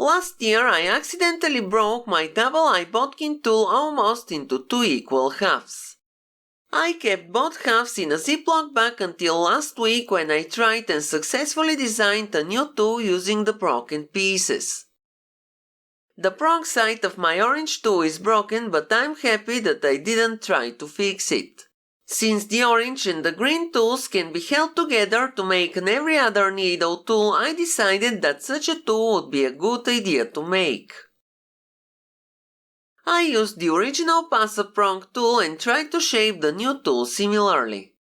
Last year I accidentally broke my double-eye bodkin tool almost into 2 equal halves. I kept both halves in a Ziploc bag until last week when I tried and successfully designed a new tool using the broken pieces. The prong side of my orange tool is broken, but I'm happy that I didn't try to fix it. Since the orange and the green tools can be held together to make an every other needle tool, I decided that such a tool would be a good idea to make. I used the original Passap prong tool and tried to shape the new tool similarly.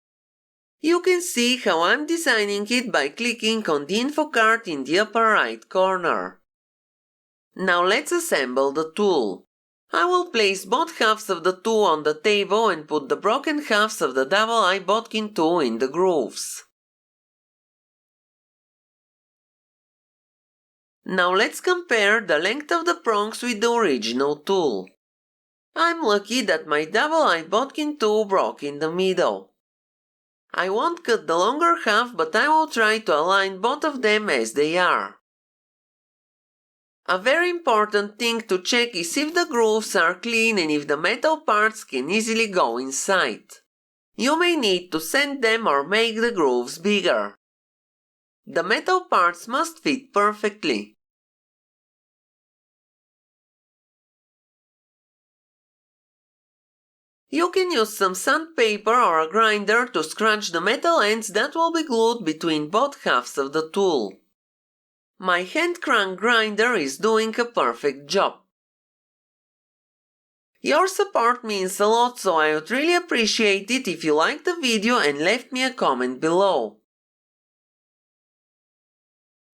You can see how I'm designing it by clicking on the info card in the upper right corner. Now let's assemble the tool. I will place both halves of the tool on the table and put the broken halves of the double-eye bodkin tool in the grooves. Now let's compare the length of the prongs with the original tool. I'm lucky that my double-eye bodkin tool broke in the middle. I won't cut the longer half, but I will try to align both of them as they are. A very important thing to check is if the grooves are clean and if the metal parts can easily go inside. You may need to sand them or make the grooves bigger. The metal parts must fit perfectly. You can use some sandpaper or a grinder to scratch the metal ends that will be glued between both halves of the tool. My hand crank grinder is doing a perfect job. Your support means a lot, so I would really appreciate it if you liked the video and left me a comment below.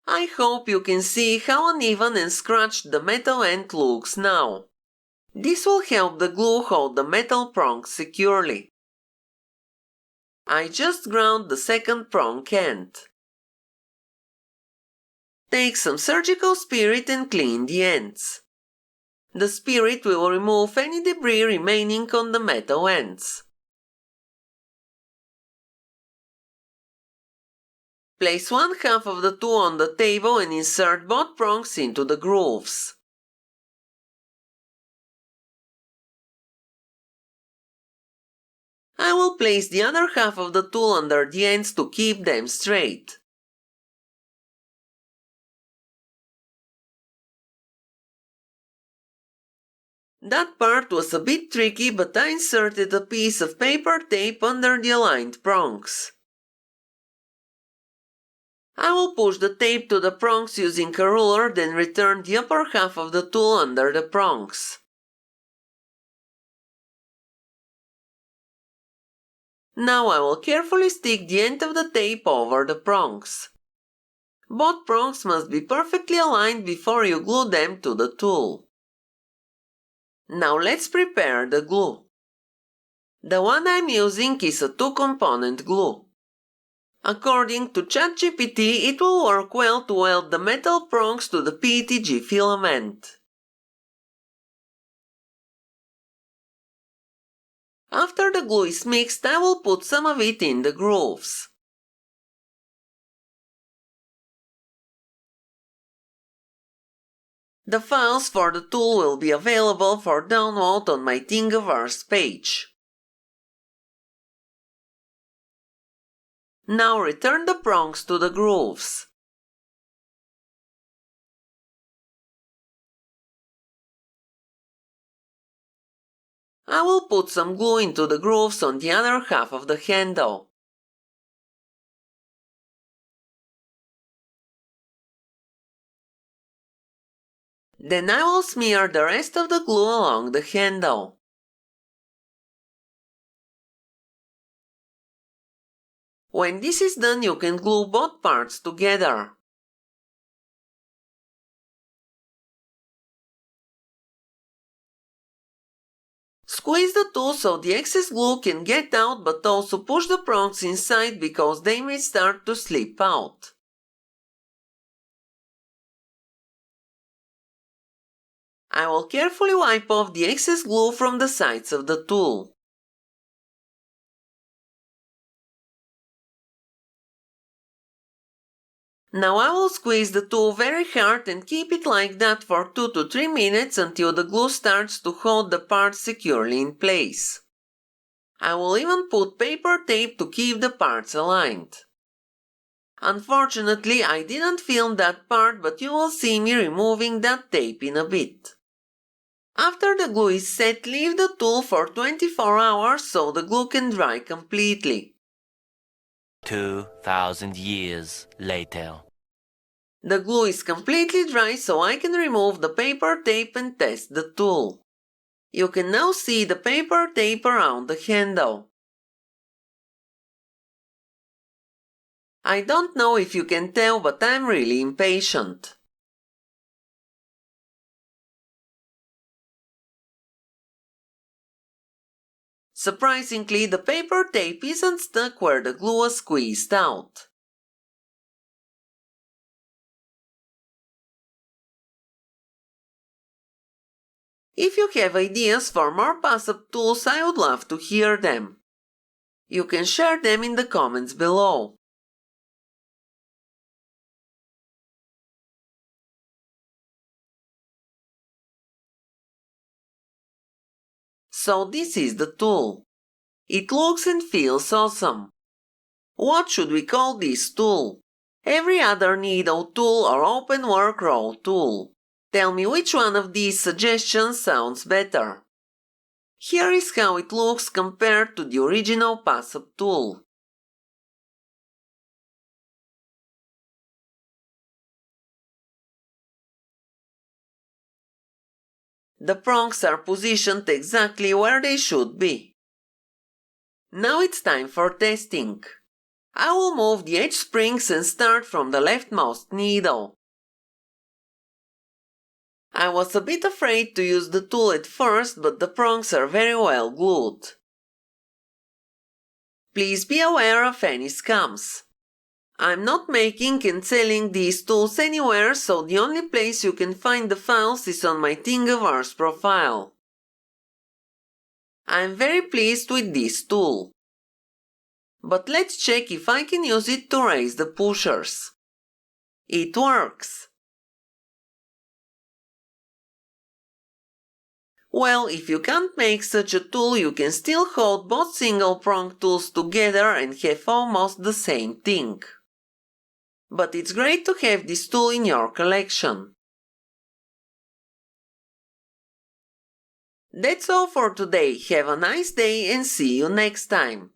I hope you can see how uneven and scratched the metal end looks now. This will help the glue hold the metal prongs securely. I just ground the second prong end. Take some surgical spirit and clean the ends. The spirit will remove any debris remaining on the metal ends. Place one half of the tool on the table and insert both prongs into the grooves. I will place the other half of the tool under the ends to keep them straight. That part was a bit tricky, but I inserted a piece of paper tape under the aligned prongs. I will push the tape to the prongs using a ruler, then return the upper half of the tool under the prongs. Now I will carefully stick the end of the tape over the prongs. Both prongs must be perfectly aligned before you glue them to the tool. Now let's prepare the glue. The one I'm using is a 2-component glue. According to ChatGPT, it will work well to weld the metal prongs to the PETG filament. After the glue is mixed, I will put some of it in the grooves. The files for the tool will be available for download on my Thingiverse page. Now return the prongs to the grooves. I will put some glue into the grooves on the other half of the handle. Then I will smear the rest of the glue along the handle. When this is done, you can glue both parts together. Squeeze the tool so the excess glue can get out, but also push the prongs inside because they may start to slip out. I will carefully wipe off the excess glue from the sides of the tool. Now I will squeeze the tool very hard and keep it like that for 2 to 3 minutes until the glue starts to hold the part securely in place. I will even put paper tape to keep the parts aligned. Unfortunately, I didn't film that part, but you will see me removing that tape in a bit. After the glue is set, leave the tool for 24 hours so the glue can dry completely. 2,000 years later. The glue is completely dry, so I can remove the paper tape and test the tool. You can now see the paper tape around the handle. I don't know if you can tell, but I'm really impatient. Surprisingly, the paper tape isn't stuck where the glue was squeezed out. If you have ideas for more Passap tools, I would love to hear them. You can share them in the comments below. So this is the tool. It looks and feels awesome. What should we call this tool? Every other needle tool or open work row tool. Tell me which one of these suggestions sounds better. Here is how it looks compared to the original Passap tool. The prongs are positioned exactly where they should be. Now it's time for testing. I will move the edge springs and start from the leftmost needle. I was a bit afraid to use the tool at first, but the prongs are very well glued. Please be aware of any scams. I'm not making and selling these tools anywhere, so the only place you can find the files is on my Thingiverse profile. I'm very pleased with this tool. But let's check if I can use it to raise the pushers. It works. Well, if you can't make such a tool, you can still hold both single prong tools together and have almost the same thing. But it's great to have this tool in your collection. That's all for today. Have a nice day and see you next time.